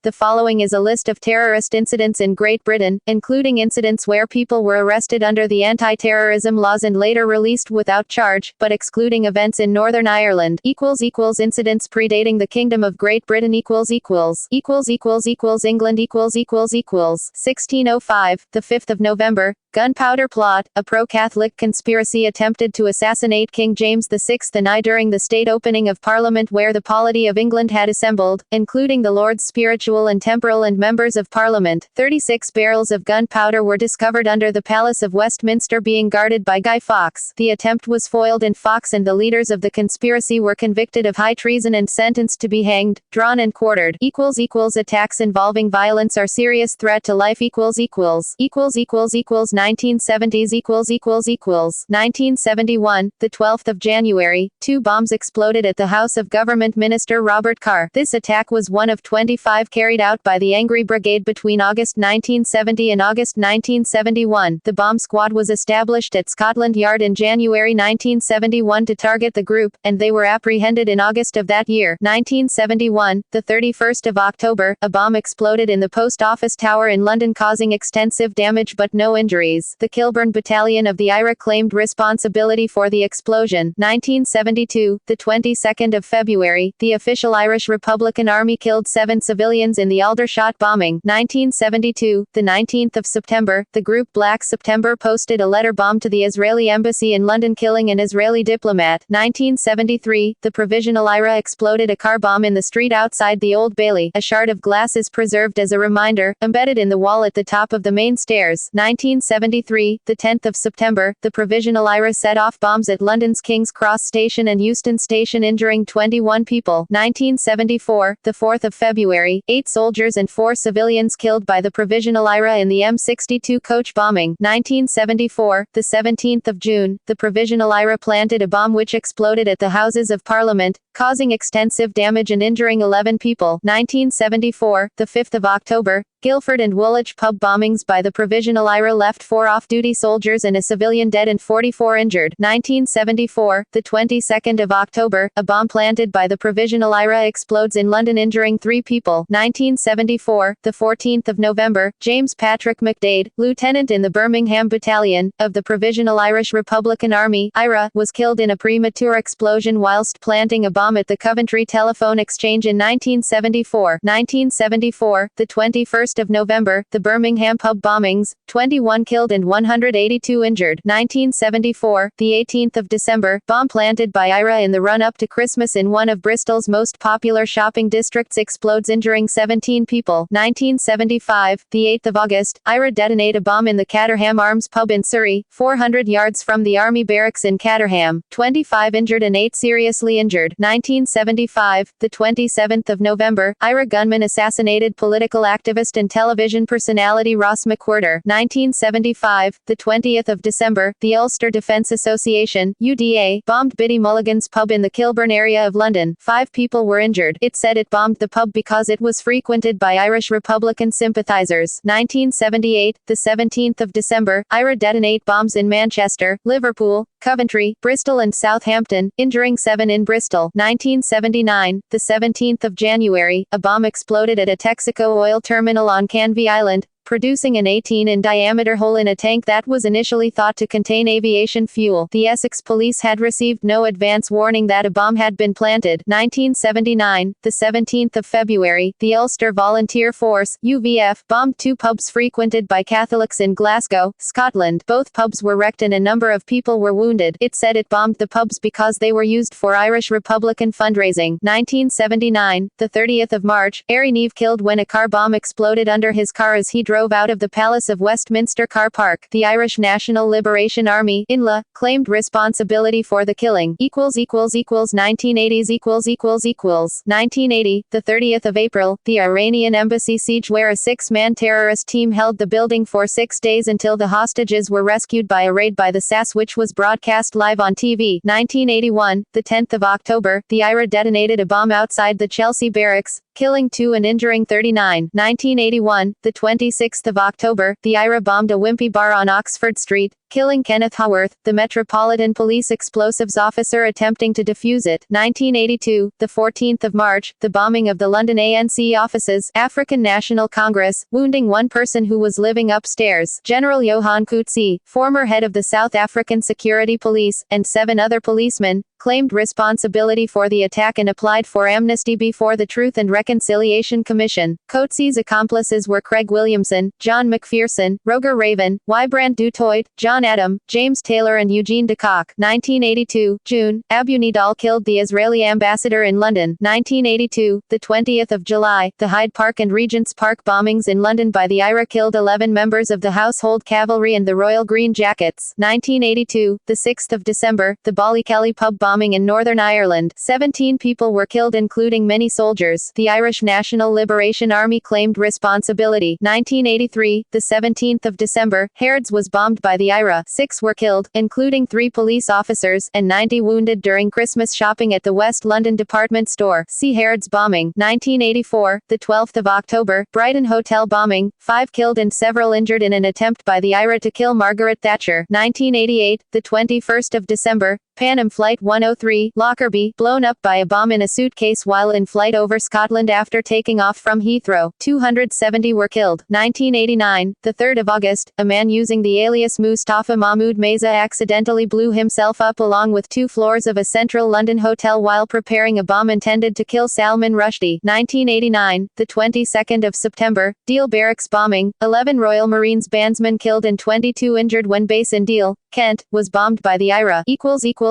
The following is a list of terrorist incidents in Great Britain, including incidents where people were arrested under the anti-terrorism laws and later released without charge, but excluding events in Northern Ireland. Incidents predating the Kingdom of Great Britain. England. 1605, the 5th of November. Gunpowder plot. A pro-Catholic conspiracy attempted to assassinate King James VI the night during the state opening of Parliament where the polity of England had assembled, including the Lords Spiritual and Temporal and members of Parliament. 36 barrels of gunpowder were discovered under the Palace of Westminster being guarded by Guy Fawkes. The attempt was foiled and Fawkes and the leaders of the conspiracy were convicted of high treason and sentenced to be hanged, drawn and quartered. Attacks involving violence are serious threat to life. 1970s. 1971, the 12th of January, 2 bombs exploded at the house of Government Minister Robert Carr. This attack was one of 25 carried out by the Angry Brigade between August 1970 and August 1971. The bomb squad was established at Scotland Yard in January 1971 to target the group, and they were apprehended in August of that year. 1971, the 31st of October, a bomb exploded in the post office tower in London causing extensive damage but no injuries. The Kilburn Battalion of the IRA claimed responsibility for the explosion. 1972, the 22nd of February, the official Irish Republican Army killed 7 civilians in the Aldershot bombing. 1972, the 19th of September, the group Black September posted a letter bomb to the Israeli embassy in London killing an Israeli diplomat. 1973, the Provisional IRA exploded a car bomb in the street outside the Old Bailey. A shard of glass is preserved as a reminder, embedded in the wall at the top of the main stairs. 1973, the 10th of September, the Provisional IRA set off bombs at London's King's Cross Station and Euston Station injuring 21 people. 1974, the 4th of February, 8 soldiers and 4 civilians killed by the Provisional IRA in the M62 coach bombing. 1974, the 17th of June, the Provisional IRA planted a bomb which exploded at the Houses of Parliament, causing extensive damage and injuring 11 people. 1974, the 5th of October, Guildford and Woolwich pub bombings by the Provisional IRA left 4 off-duty soldiers and a civilian dead and 44 injured. 1974, the 22nd of October, a bomb planted by the Provisional IRA explodes in London injuring 3 people. 1974, the 14th of November, James Patrick McDade, lieutenant in the Birmingham Battalion, of the Provisional Irish Republican Army, IRA, was killed in a premature explosion whilst planting a bomb at the Coventry Telephone Exchange in 1974. 1974, the 21st of November, the Birmingham pub bombings, 21 killed and 182 injured. 1974, the 18th of December, bomb planted by IRA in the run-up to Christmas in one of Bristol's most popular shopping districts explodes injuring 17 people. 1975, the 8th of August, IRA detonate a bomb in the Caterham Arms pub in Surrey, 400 yards from the army barracks in Caterham, 25 injured and 8 seriously injured. 1975, the 27th of November, IRA gunman assassinated political activist and television personality Ross McWhirter. 1975, the 20th of December, the Ulster Defence Association, UDA, bombed Biddy Mulligan's pub in the Kilburn area of London. 5 people were injured. It said it bombed the pub because it was frequented by Irish Republican sympathisers. 1978, the 17th of December, IRA detonate bombs in Manchester, Liverpool, Coventry, Bristol and Southampton, injuring 7 in Bristol. 1979, the 17th of January, a bomb exploded at a Texaco oil terminal on Canvey Island, producing an 18 in diameter hole in a tank that was initially thought to contain aviation fuel. The Essex police had received no advance warning that a bomb had been planted. 1979, the 17th of February, the Ulster Volunteer Force, UVF, bombed 2 pubs frequented by Catholics in Glasgow, Scotland. Both pubs were wrecked and a number of people were wounded. It said it bombed the pubs because they were used for Irish Republican fundraising. 1979, the 30th of March, Ari Neve killed when a car bomb exploded under his car as he drove out of the Palace of Westminster car park. The Irish National Liberation Army, INLA, claimed responsibility for the killing. 1980s. 1980, the 30th of April, the Iranian embassy siege where a 6-man terrorist team held the building for 6 days until the hostages were rescued by a raid by the SAS which was broadcast live on TV. 1981, the 10th of October, the IRA detonated a bomb outside the Chelsea barracks, killing 2 and injuring 39. 1981, the 26th of October, the IRA bombed a Wimpy bar on Oxford Street, killing Kenneth Haworth, the Metropolitan Police explosives officer attempting to defuse it. 1982, the 14th of March, the bombing of the London ANC offices, African National Congress, wounding one person who was living upstairs. General Johan Coetzee, former head of the South African Security Police, and 7 other policemen, claimed responsibility for the attack and applied for amnesty before the Truth and Reconciliation Commission. Coetzee's accomplices were Craig Williamson, John McPherson, Roger Raven, Wybrand du Toit, John Adam, James Taylor and Eugene de Kock. 1982, June, Abu Nidal killed the Israeli ambassador in London. 1982, the 20th of July, the Hyde Park and Regent's Park bombings in London by the IRA killed 11 members of the Household Cavalry and the Royal Green Jackets. 1982, the 6th of December, the Ballykelly pub bombing in Northern Ireland. 17 people were killed including many soldiers. The Irish National Liberation Army claimed responsibility. 1983, the 17th of December, Harrods was bombed by the IRA. 6 were killed, including 3 police officers, and 90 wounded during Christmas shopping at the West London department store. See Harrods bombing. 1984, the 12th of October, Brighton hotel bombing, 5 killed and several injured in an attempt by the IRA to kill Margaret Thatcher. 1988, the 21st of December, Pan Am Flight 103, Lockerbie, blown up by a bomb in a suitcase while in flight over Scotland after taking off from Heathrow. 270 were killed. 1989, the 3rd of August, a man using the alias Mustafa Mahmoud Meza accidentally blew himself up along with 2 floors of a central London hotel while preparing a bomb intended to kill Salman Rushdie. 1989, the 22nd of September, Deal Barracks bombing, 11 Royal Marines bandsmen killed and 22 injured when base in Deal, Kent, was bombed by the IRA. 1990s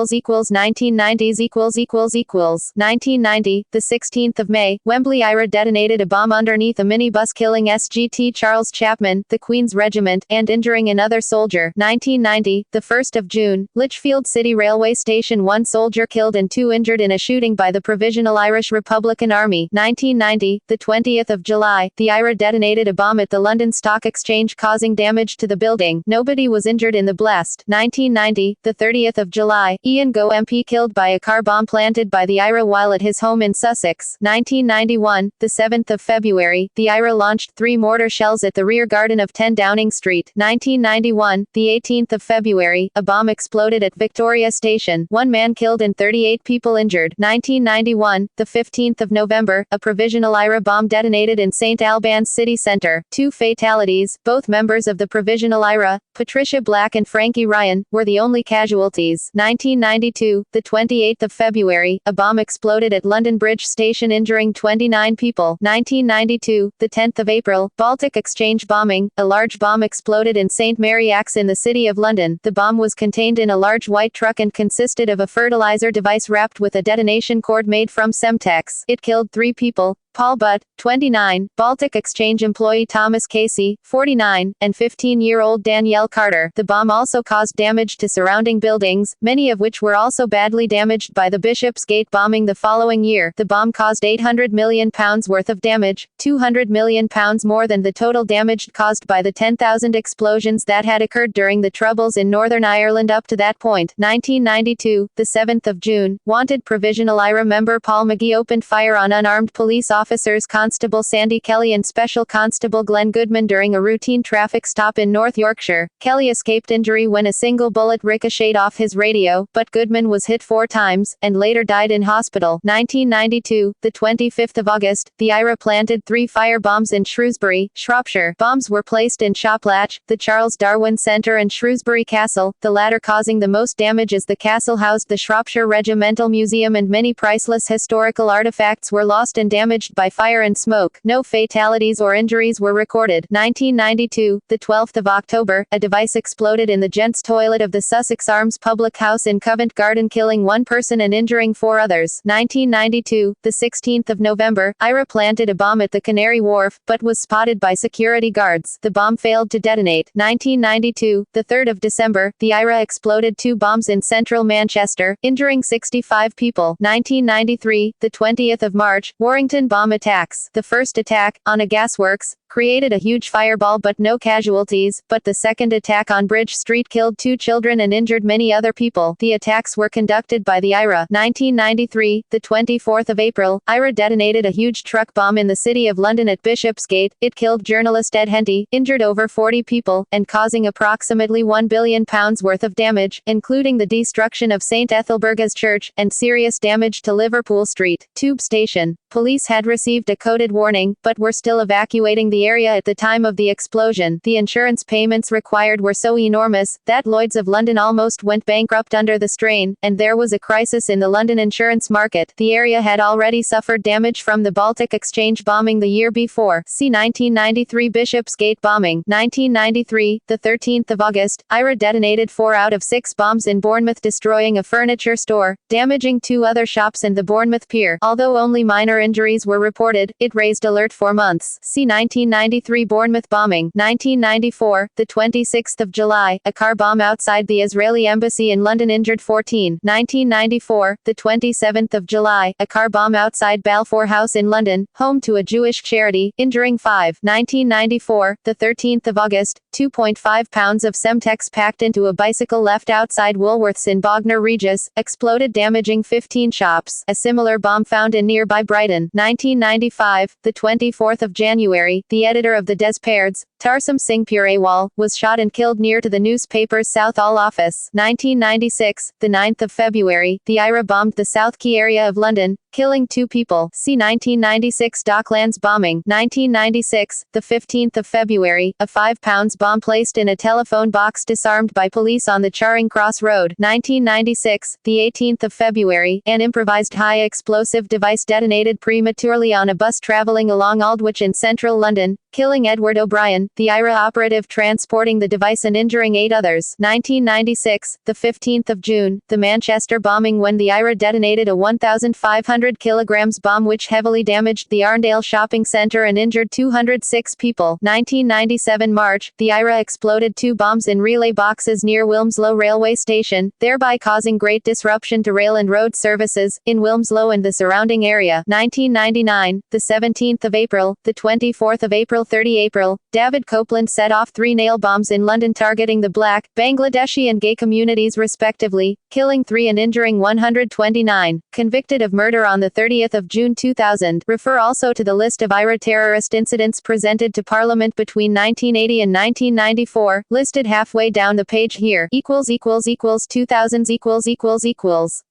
1990, the 16th of May, Wembley IRA detonated a bomb underneath a minibus killing SGT Charles Chapman, the Queen's Regiment, and injuring another soldier. 1990, the 1st of June, Lichfield City Railway Station, 1 soldier killed and 2 injured in a shooting by the Provisional Irish Republican Army. 1990, the 20th of July, the IRA detonated a bomb at the London Stock Exchange causing damage to the building. Nobody was injured in the blast. 1990, the 30th of July, Ian Goh MP killed by a car bomb planted by the IRA while at his home in Sussex. 1991, the 7th of February, the IRA launched 3 mortar shells at the rear garden of 10 Downing Street. 1991, the 18th of February, a bomb exploded at Victoria Station. 1 man killed and 38 people injured. 1991, the 15th of November, a provisional IRA bomb detonated in St Albans city centre. 2 fatalities, both members of the provisional IRA, Patricia Black and Frankie Ryan, were the only casualties. 1992, the 28th of February, a bomb exploded at London Bridge Station injuring 29 people. 1992, the 10th of April, Baltic Exchange bombing, a large bomb exploded in St Mary Axe in the City of London. The bomb was contained in a large white truck and consisted of a fertilizer device wrapped with a detonation cord made from Semtex. It killed 3 people. Paul Butt, 29, Baltic Exchange employee Thomas Casey, 49, and 15-year-old Danielle Carter. The bomb also caused damage to surrounding buildings, many of which were also badly damaged by the Bishopsgate bombing the following year. The bomb caused £800 million worth of damage, £200 million more than the total damage caused by the 10,000 explosions that had occurred during the Troubles in Northern Ireland up to that point. 1992, the 7th of June, wanted Provisional IRA member Paul McGee opened fire on unarmed police officers Constable Sandy Kelly and Special Constable Glenn Goodman during a routine traffic stop in North Yorkshire. Kelly escaped injury when a single bullet ricocheted off his radio, but Goodman was hit 4 times, and later died in hospital. 1992, the 25th of August, the IRA planted 3 fire bombs in Shrewsbury, Shropshire. Bombs were placed in Shoplatch, the Charles Darwin Centre and Shrewsbury Castle, the latter causing the most damage as the castle housed the Shropshire Regimental Museum and many priceless historical artifacts were lost and damaged by fire and smoke. No fatalities or injuries were recorded. 1992, the 12th of October, a device exploded in the gents' toilet of the Sussex Arms Public House in Covent Garden killing 1 person and injuring 4 others. 1992, the 16th of November, IRA planted a bomb at the Canary Wharf, but was spotted by security guards. The bomb failed to detonate. 1992, the 3rd of December, the IRA exploded 2 bombs in central Manchester, injuring 65 people. 1993, the 20th of March, Warrington bomb attacks. The first attack, on a gasworks, created a huge fireball but no casualties, but the second attack on Bridge Street killed 2 children and injured many other people. The attacks were conducted by the IRA. 1993, the 24th of April, IRA detonated a huge truck bomb in the city of London at Bishopsgate. It killed journalist Ed Henty, injured over 40 people, and causing approximately £1 billion worth of damage, including the destruction of St. Ethelburga's Church, and serious damage to Liverpool Street Tube Station. Police had received a coded warning, but were still evacuating the area at the time of the explosion. The insurance payments required were so enormous that Lloyd's of London almost went bankrupt under the strain, and there was a crisis in the London insurance market. The area had already suffered damage from the Baltic Exchange bombing the year before. See 1993 Bishopsgate bombing. 1993, the 13th of August, IRA detonated 4 out of 6 bombs in Bournemouth, destroying a furniture store, damaging 2 other shops and the Bournemouth Pier. Although only minor injuries were reported, it raised alert for months. See 1993 Bournemouth bombing. 1994, the 26th of July, a car bomb outside the Israeli embassy in London injured 14. 1994, the 27th of July, a car bomb outside Balfour House in London, home to a Jewish charity, injuring 5. 1994, the 13th of August, 2.5 pounds of Semtex packed into a bicycle left outside Woolworths in Bognor Regis, exploded, damaging 15 shops. A similar bomb found in nearby Brighton. 1995, the 24th of January, the editor of the Des Pairs, Tarsum Singh Purewal, was shot and killed near to the newspaper's Southall office. 1996, the 9th of February, the IRA bombed the South Quay area of London, killing 2 people. See 1996 Docklands bombing. 1996, the 15th of February, a 5 pounds bomb placed in a telephone box disarmed by police on the Charing Cross Road. 1996, the 18th of February, an improvised high-explosive device detonated prematurely on a bus travelling along Aldwych in central London, killing Edward O'Brien, the IRA operative transporting the device, and injuring 8 others. 1996, the 15th of June, the Manchester bombing, when the IRA detonated a 1,500 kilograms bomb which heavily damaged the Arndale shopping centre and injured 206 people. 1997 March, the IRA exploded 2 bombs in relay boxes near Wilmslow railway station, thereby causing great disruption to rail and road services in Wilmslow and the surrounding area. 1999, the 17th of April, the 24th of April, 30 April, David Copeland set off 3 nail bombs in London targeting the black, Bangladeshi and gay communities respectively, killing 3 and injuring 129. Convicted of murder on the 30th of June 2000. Refer also to the list of IRA terrorist incidents presented to Parliament between 1980 and 1994, listed halfway down the page here. 2000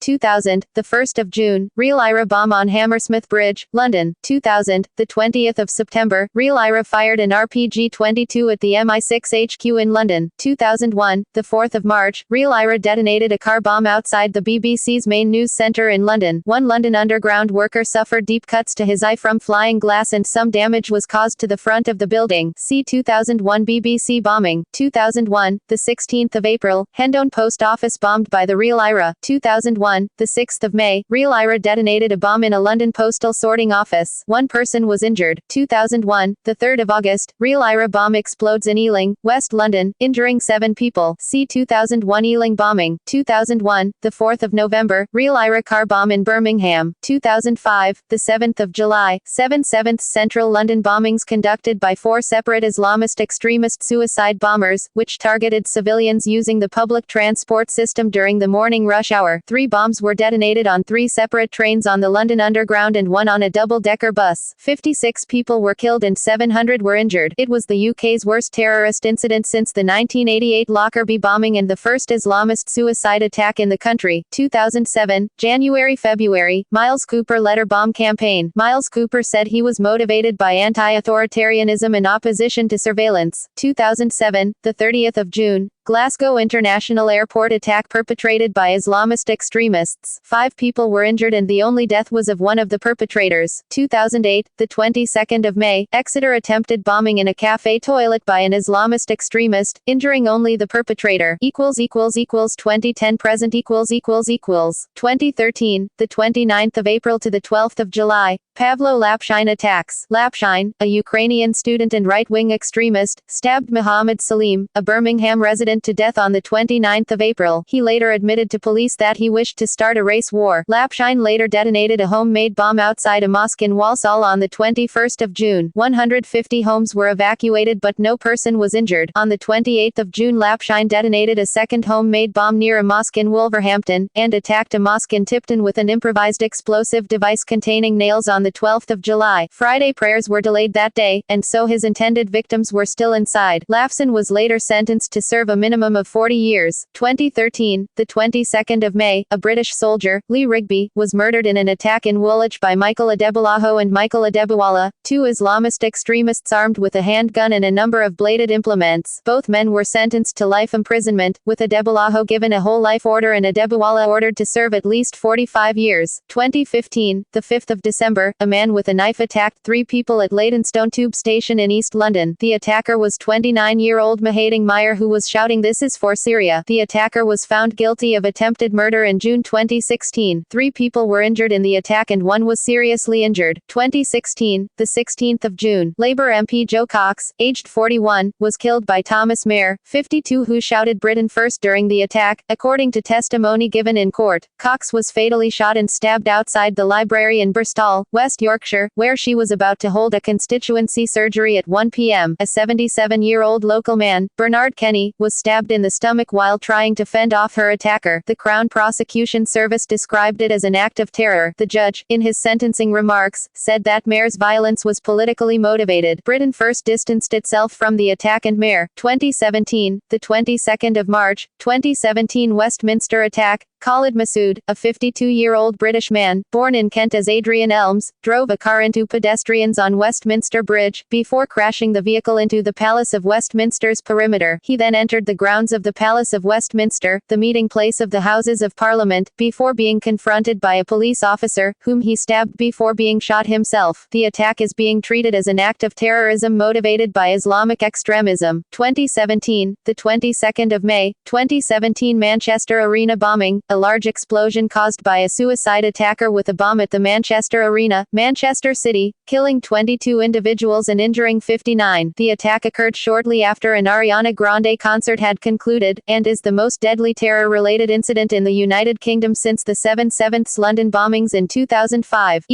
2000, the 1st of June, real IRA bomb on Hammersmith Bridge, London. 2000, the 20th of September, real IRA fired an RPG-22 at the MI6 HQ in London. 2001, the 4th of March, real IRA detonated a car bomb outside the BBC's main news centre in London. 1 London Underground worker suffered deep cuts to his eye from flying glass and some damage was caused to the front of the building. See 2001 BBC bombing. 2001, the 16th of April, Hendon post office bombed by the real IRA. 2001, the 6th of May, real IRA detonated a bomb in a London postal sorting office. 1 person was injured. 2001, the 3rd of August, real IRA bomb explodes in Ealing, West London, injuring 7 people. See 2001 Ealing bombing. 2001, the 4th of November, real IRA car bomb in Birmingham. 2005, the 7th of July, 7/7 central London bombings conducted by 4 separate Islamist extremist suicide bombers, which targeted civilians using the public transport system during the morning rush hour. 3 bombs were detonated on 3 separate trains on the London Underground and 1 on a double-decker bus. 56 people were killed and 700 were injured. It was the UK's worst terrorist incident since the 1988 Lockerbie bombing and the first Islamist suicide attack in the country. 2007, January-February, Miles Cooper letter bomb campaign. Miles Cooper said he was motivated by anti-authoritarianism and opposition to surveillance. 2007, the 30th of June, Glasgow International Airport attack perpetrated by Islamist extremists. 5 people were injured and the only death was of one of the perpetrators. 2008, the 22nd of May, Exeter attempted bombing in a cafe toilet by an Islamist extremist, injuring only the perpetrator. 2010 present 2013, the 29th of April to the 12th of July, Pavlo Lapshine attacks. Lapshine, a Ukrainian student and right-wing extremist, stabbed Mohammed Salim, a Birmingham resident sent to death on the 29th of April. He later admitted to police that he wished to start a race war. Lapshine later detonated a homemade bomb outside a mosque in Walsall on the 21st of June. 150 homes were evacuated but no person was injured. On the 28th of June, Lapshine detonated a second homemade bomb near a mosque in Wolverhampton, and attacked a mosque in Tipton with an improvised explosive device containing nails on the 12th of July. Friday prayers were delayed that day, and so his intended victims were still inside. Lapson was later sentenced to serve a minimum of 40 years. 2013, the 22nd of May, a British soldier, Lee Rigby, was murdered in an attack in Woolwich by Michael Adebolaho and Michael Adebawala, two Islamist extremists armed with a handgun and a number of bladed implements. Both men were sentenced to life imprisonment, with Adebolaho given a whole life order and Adebawala ordered to serve at least 45 years. 2015, the 5th of December, a man with a knife attacked 3 people at Leytonstone Tube Station in East London. The attacker was 29-year-old Mahading Meyer, who was shouting "This is for Syria." The attacker was found guilty of attempted murder in June 2016. 3 people were injured in the attack and 1 was seriously injured. 2016, the 16th of June, Labour MP Joe Cox, aged 41, was killed by Thomas Mair, 52, who shouted "Britain first" during the attack. According to testimony given in court, Cox was fatally shot and stabbed outside the library in Birstall, West Yorkshire, where she was about to hold a constituency surgery at 1 p.m. A 77-year-old local man, Bernard Kenny, was stabbed in the stomach while trying to fend off her attacker. The Crown Prosecution Service described it as an act of terror. The judge, in his sentencing remarks, said that Mair's violence was politically motivated. Britain first distanced itself from the attack and Mair. 2017, the 22nd of March, 2017 Westminster attack. Khalid Masood, a 52-year-old British man, born in Kent as Adrian Elms, drove a car into pedestrians on Westminster Bridge, before crashing the vehicle into the Palace of Westminster's perimeter. He then entered the grounds of the Palace of Westminster, the meeting place of the Houses of Parliament, before being confronted by a police officer, whom he stabbed before being shot himself. The attack is being treated as an act of terrorism motivated by Islamic extremism. 2017, the 22nd of May, 2017 Manchester Arena bombing, a large explosion caused by a suicide attacker with a bomb at the Manchester Arena, Manchester City, killing 22 individuals and injuring 59. The attack occurred shortly after an Ariana Grande concert had concluded, and is the most deadly terror-related incident in the United Kingdom since the 7/7 London bombings in 2005.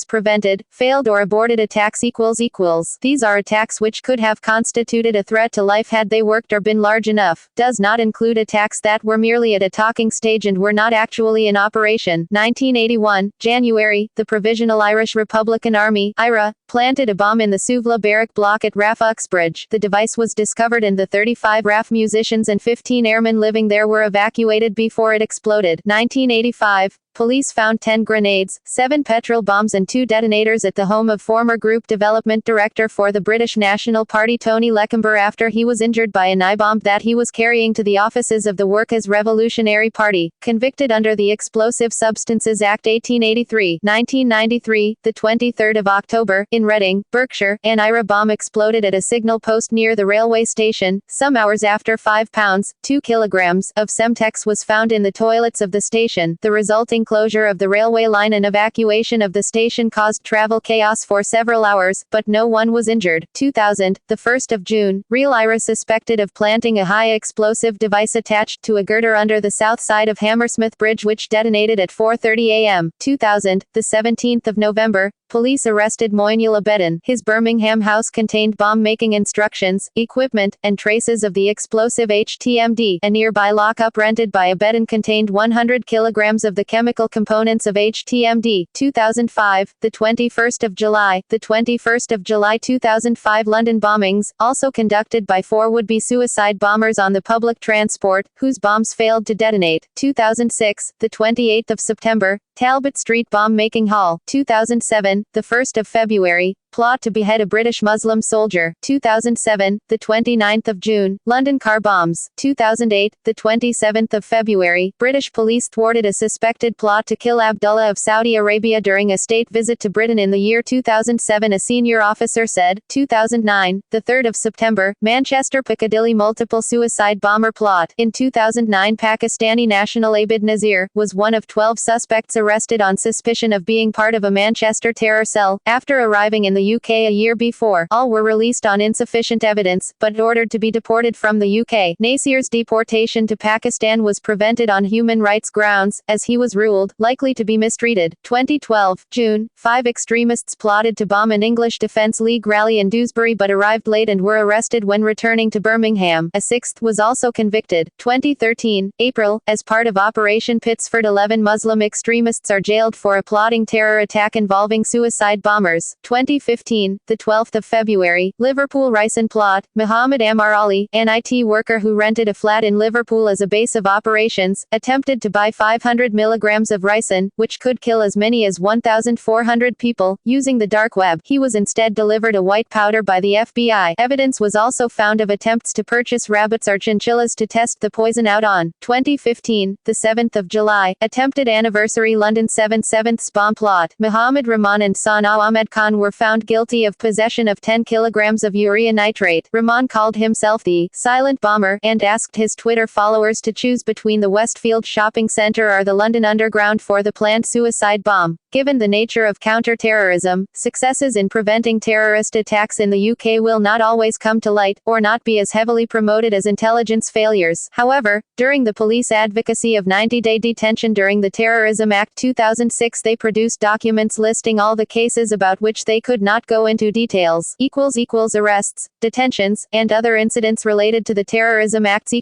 Prevented, failed or aborted attacks These are attacks which could have constituted a threat to life had they worked or been large enough. Does not include attacks that were merely at a talking stage and were not actually in operation. 1981, January, the Provisional Irish Republican Army, IRA, planted a bomb in the Suvla barrack block at RAF Uxbridge. The device was discovered and the 35 RAF musicians and 15 airmen living there were evacuated before it exploded. 1985, police found 10 grenades, 7 petrol bombs and 2 detonators at the home of former Group Development Director for the British National Party Tony Lecumber after he was injured by an I-bomb that he was carrying to the offices of the Workers' Revolutionary Party, convicted under the Explosive Substances Act 1883. 1993, the 23rd of October, in Reading, Berkshire, an IRA bomb exploded at a signal post near the railway station. Some hours after 5 pounds, 2 kilograms, of Semtex was found in the toilets of the station. The resulting closure of the railway line and evacuation of the station caused travel chaos for several hours, but no one was injured. 2000, the 1st of June, Real IRA suspected of planting a high explosive device attached to a girder under the south side of Hammersmith Bridge which detonated at 4:30 a.m. 2000, the 17th of November, police arrested Moinul Abedin. His Birmingham house contained bomb-making instructions, equipment, and traces of the explosive HTMD. A nearby lockup rented by Abedin contained 100 kilograms of the chemical components of HTMD. 2005, the 21st of July, the 21st of July 2005 London bombings, also conducted by 4 would-be suicide bombers on the public transport, whose bombs failed to detonate. 2006, the 28th of September, Talbot Street bomb-making hall. 2007, the 1st of February, plot to behead a British Muslim soldier. 2007, the 29th of June, London car bombs. 2008, the 27th of February, British police thwarted a suspected plot to kill Abdullah of Saudi Arabia during a state visit to Britain in the year 2007, a senior officer said. 2009, the 3rd of September, Manchester Piccadilly multiple suicide bomber plot. In 2009, Pakistani national Abid Nazir was one of 12 suspects arrested on suspicion of being part of a Manchester terror cell, after arriving in the the UK a year before. All were released on insufficient evidence, but ordered to be deported from the UK. Nasir's deportation to Pakistan was prevented on human rights grounds, as he was ruled likely to be mistreated. 2012, June, 5 extremists plotted to bomb an English Defence League rally in Dewsbury but arrived late and were arrested when returning to Birmingham. A sixth was also convicted. 2013, April, as part of Operation Pittsford, 11 Muslim extremists are jailed for a plotting terror attack involving suicide bombers. 2015, the 12th of February, Liverpool ricin plot. Muhammad Amar Ali, an IT worker who rented a flat in Liverpool as a base of operations, attempted to buy 500 milligrams of ricin, which could kill as many as 1,400 people, using the dark web. He was instead delivered a white powder by the FBI. Evidence was also found of attempts to purchase rabbits or chinchillas to test the poison out on. 2015, the 7th of July, attempted anniversary London 7/7 bomb plot. Muhammad Rahman and Sana Ahmed Khan were found guilty of possession of 10 kilograms of urea nitrate. Rahman called himself the silent bomber and asked his Twitter followers to choose between the Westfield shopping centre or the London Underground for the planned suicide bomb. Given the nature of counter-terrorism, successes in preventing terrorist attacks in the UK will not always come to light, or not be as heavily promoted as intelligence failures. However, during the police advocacy of 90-day detention during the Terrorism Act 2006, they produced documents listing all the cases about which they could not go into details. Arrests, detentions, and other incidents related to the Terrorism Acts.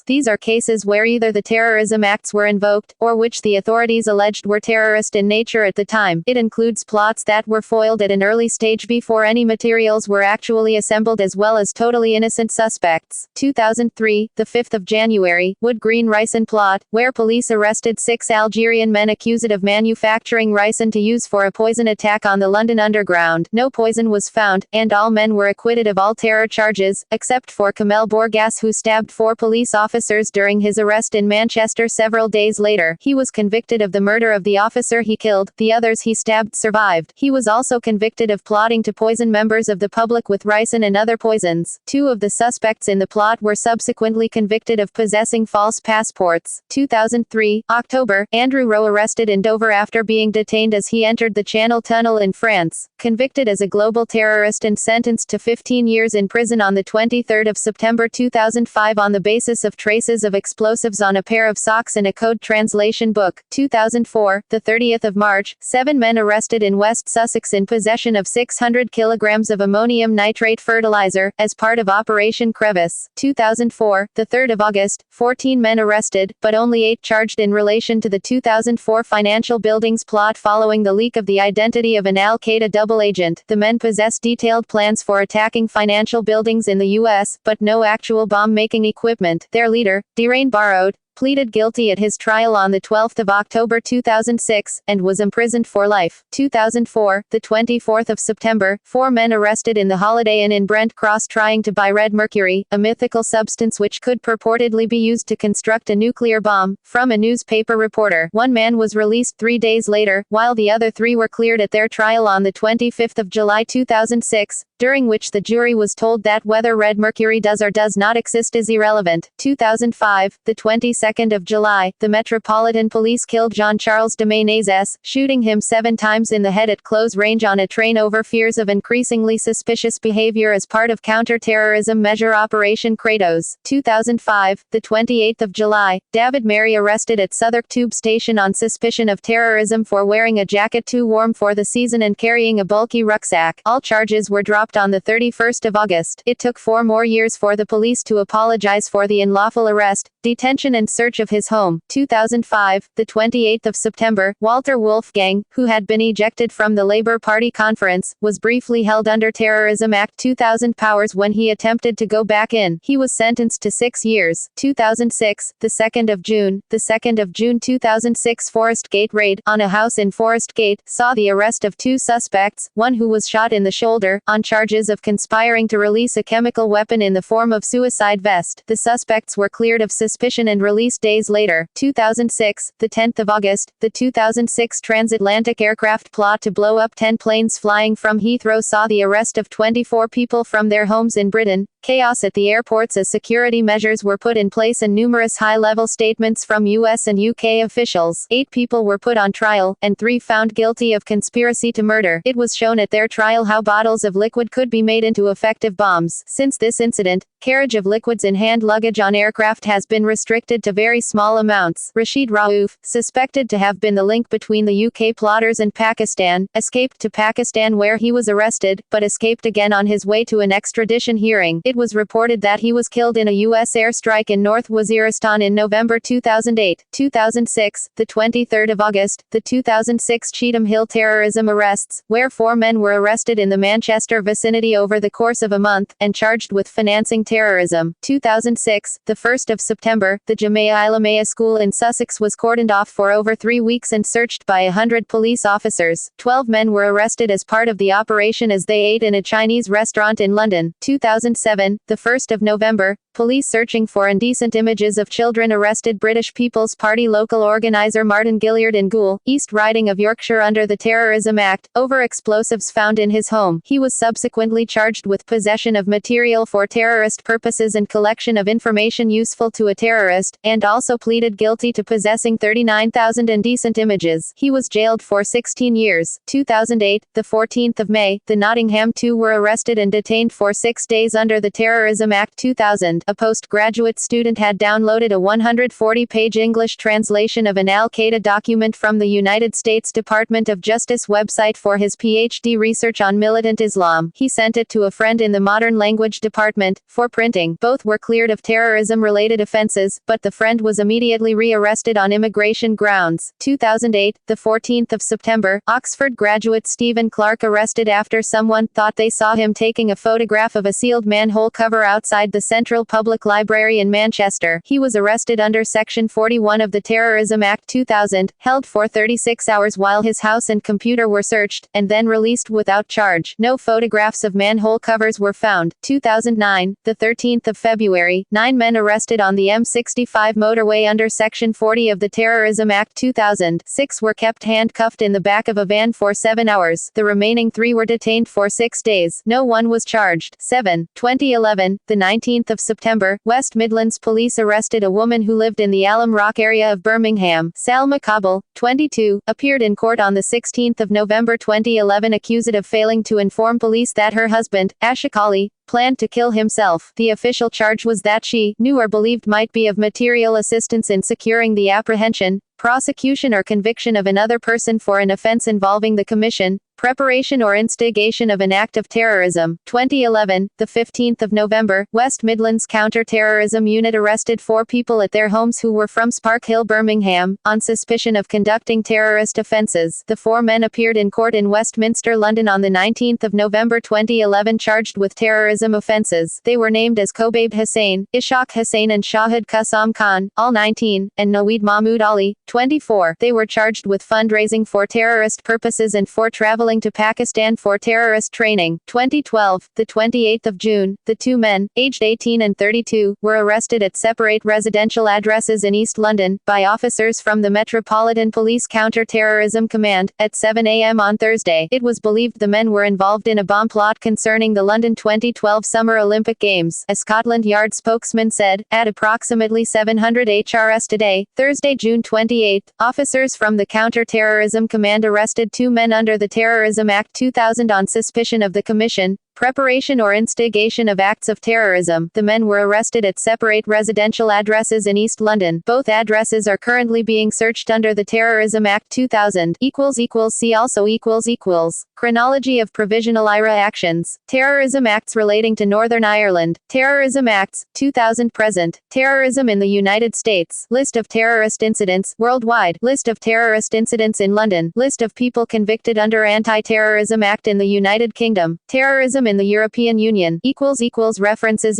These are cases where either the Terrorism Acts were invoked, or which the authorities alleged were terrorist in nature at the time. It includes plots that were foiled at an early stage before any materials were actually assembled, as well as totally innocent suspects. 2003, the 5th of January, Wood Green ricin plot, where police arrested 6 Algerian men accused of manufacturing ricin to use for a poison attack on the London Underground. No poison was found, and all men were acquitted of all terror charges, except for Kamel Bourgass, who stabbed 4 police officers during his arrest in Manchester several days later. He was convicted of the murder of the officer he killed. The others he stabbed survived. He was also convicted of plotting to poison members of the public with ricin and other poisons. 2 of the suspects in the plot were subsequently convicted of possessing false passports. 2003, October, Andrew Rowe arrested in Dover after being detained as he entered the Channel Tunnel in France. Convicted as a global terrorist and sentenced to 15 years in prison on the 23rd of September 2005 on the basis of traces of explosives on a pair of socks in a code translation book. 2004, the 30th of March, 7 men arrested in West Sussex in possession of 600 kilograms of ammonium nitrate fertilizer, as part of Operation Crevice. 2004, the 3rd of August, 14 men arrested, but only 8 charged in relation to the 2004 financial buildings plot following the leak of the identity of an Al-Qaeda double agent. The men possess detailed plans for attacking financial buildings in the U.S., but no actual bomb-making equipment. Their leader, Dirain Barod, pleaded guilty at his trial on the 12th of October 2006, and was imprisoned for life. 2004, the 24th of September, 4 men arrested in the Holiday Inn in Brent Cross trying to buy red mercury, a mythical substance which could purportedly be used to construct a nuclear bomb, from a newspaper reporter. 1 man was released 3 days later, while the other 3 were cleared at their trial on the 25th of July 2006, during which the jury was told that whether red mercury does or does not exist is irrelevant. 2005, the 22nd of July, the Metropolitan Police killed Jean-Charles de Menezes, shooting him 7 times in the head at close range on a train over fears of increasingly suspicious behavior as part of counter-terrorism measure Operation Kratos. 2005, the 28th of July, David Mary arrested at Southwark Tube Station on suspicion of terrorism for wearing a jacket too warm for the season and carrying a bulky rucksack. All charges were dropped on the 31st of August. It took 4 more years for the police to apologize for the unlawful arrest, detention and search of his home. 2005, the 28th of September, Walter Wolfgang, who had been ejected from the Labour Party conference, was briefly held under Terrorism Act 2000 powers when he attempted to go back in. He was sentenced to 6 years. 2006, the 2nd of June, the 2nd of June 2006 Forest Gate raid on a house in Forest Gate saw the arrest of 2 suspects, one who was shot in the shoulder, on charges of conspiring to release a chemical weapon in the form of suicide vest. The suspects were cleared of suspicion and released days later. 2006, the 10th of August, the 2006 transatlantic aircraft plot to blow up 10 planes flying from Heathrow saw the arrest of 24 people from their homes in Britain, Chaos at the airports as security measures were put in place and numerous high-level statements from US and UK officials. 8 people were put on trial, and 3 found guilty of conspiracy to murder. It was shown at their trial how bottles of liquid could be made into effective bombs. Since this incident, carriage of liquids in hand luggage on aircraft has been restricted to very small amounts. Rashid Rauf, suspected to have been the link between the UK plotters and Pakistan, escaped to Pakistan where he was arrested, but escaped again on his way to an extradition hearing. It was reported that he was killed in a U.S. airstrike in North Waziristan in November 2008. 2006, the 23rd of August, the 2006 Cheetham Hill terrorism arrests, where 4 men were arrested in the Manchester vicinity over the course of a month, and charged with financing terrorism. 2006, the 1st of September, the Jamia Islamiyah school in Sussex was cordoned off for over 3 weeks and searched by 100 police officers. 12 men were arrested as part of the operation as they ate in a Chinese restaurant in London. 2007, the 1st of November, police searching for indecent images of children arrested British People's Party local organiser Martin Gilliard in Goole, East Riding of Yorkshire under the Terrorism Act, over explosives found in his home. He was subsequently charged with possession of material for terrorist purposes and collection of information useful to a terrorist, and also pleaded guilty to possessing 39,000 indecent images. He was jailed for 16 years. 2008, the 14th of May, the Nottingham 2 were arrested and detained for 6 days under the Terrorism Act 2000. A postgraduate student had downloaded a 140-page English translation of an Al-Qaeda document from the United States Department of Justice website for his PhD research on militant Islam. He sent it to a friend in the Modern Language Department for printing. Both were cleared of terrorism-related offenses, but the friend was immediately re-arrested on immigration grounds. 2008, the 14th of September, Oxford graduate Stephen Clark arrested after someone thought they saw him taking a photograph of a sealed manhole cover outside the Central Public Library in Manchester. He was arrested under Section 41 of the Terrorism Act 2000, held for 36 hours while his house and computer were searched, and then released without charge. No photographs of manhole covers were found. 2009, the 13th of February, 9 men arrested on the M65 motorway under Section 40 of the Terrorism Act 2000. 6 were kept handcuffed in the back of a van for 7 hours. The remaining 3 were detained for 6 days. No one was charged. 2011, the 19th of September, West Midlands police arrested a woman who lived in the Alum Rock area of Birmingham. Salma Kabul, 22, appeared in court on the 16th of November 2011 accused of failing to inform police that her husband, Ashik Ali, planned to kill himself. The official charge was that she knew or believed might be of material assistance in securing the apprehension, prosecution or conviction of another person for an offense involving the commission, preparation or instigation of an act of terrorism. 2011, the 15th of November, West Midlands Counter-Terrorism Unit arrested 4 people at their homes who were from Spark Hill, Birmingham, on suspicion of conducting terrorist offences. The 4 men appeared in court in Westminster, London on the 19th of November 2011 charged with terrorism offences. They were named as Kobabe Hussain, Ishaq Hussain and Shahid Qassam Khan, all 19, and Naweed Mahmood Ali, 24. They were charged with fundraising for terrorist purposes and for traveling to Pakistan for terrorist training. 2012, the 28th of June, the 2 men, aged 18 and 32, were arrested at separate residential addresses in East London by officers from the Metropolitan Police Counter-Terrorism Command at 7 a.m. on Thursday. It was believed the men were involved in a bomb plot concerning the London 2012 Summer Olympic Games. A Scotland Yard spokesman said, at approximately 700 HRS today, Thursday, June 28, officers from the Counter-Terrorism Command arrested 2 men under the Terrorism Act 2000 on suspicion of the commission, preparation or instigation of acts of terrorism. The men were arrested at separate residential addresses in East London. Both addresses are currently being searched under the Terrorism Act 2000. See also Chronology of Provisional IRA actions. Terrorism acts relating to Northern Ireland. Terrorism acts, 2000 present. Terrorism in the United States. List of terrorist incidents worldwide. List of terrorist incidents in London. List of people convicted under Anti-Terrorism Act in the United Kingdom. Terrorism in the European Union. References